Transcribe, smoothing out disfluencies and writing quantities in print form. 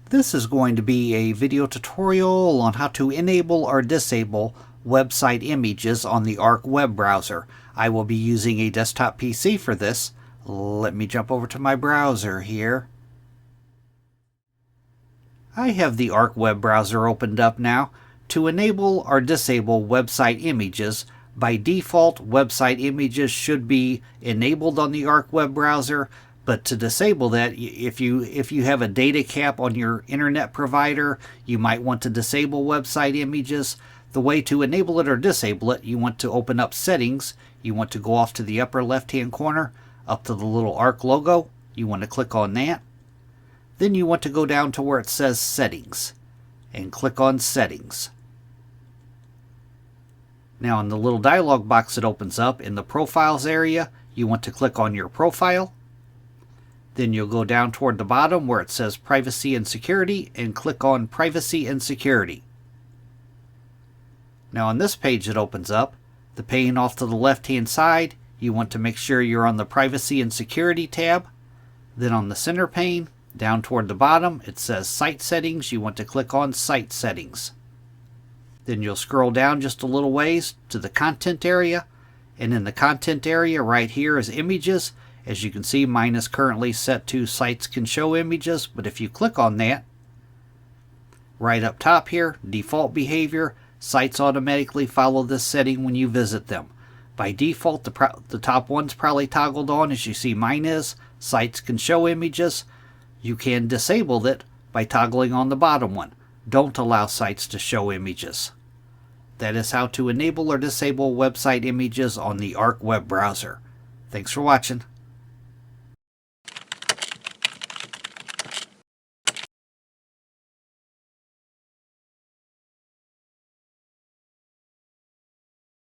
This is going to be a video tutorial on how to enable or disable website images on the Arc web browser. I will be using a desktop PC for this. Let me jump over to my browser here. I have the Arc web browser opened up now. To enable or disable website images, by default website images should be enabled on the Arc web browser. But to disable that, if you have a data cap on your internet provider, you might want to disable website images. The way to enable it or disable it, you want to open up Settings. You want to go off to the upper left-hand corner, up to the little Arc logo. You want to click on that. Then you want to go down to where it says Settings, and click on Settings. Now in the little dialog box that opens up, in the Profiles area, you want to click on your profile. Then you'll go down toward the bottom where it says Privacy and Security and click on Privacy and Security. Now on this page that opens up, the pane off to the left hand side, you want to make sure you're on the Privacy and Security tab. Then on the center pane, down toward the bottom, it says Site Settings. You want to click on Site Settings. Then you'll scroll down just a little ways to the Content area, and in the Content area right here is Images. As you can see, mine is currently set to Sites Can Show Images, but if you click on that, right up top here, Default Behavior, sites automatically follow this setting when you visit them. By default, the top one's probably toggled on, as you see mine is. Sites Can Show Images. You can disable it by toggling on the bottom one. Don't allow sites to show images. That is how to enable or disable website images on the Arc web browser. Thanks for watching.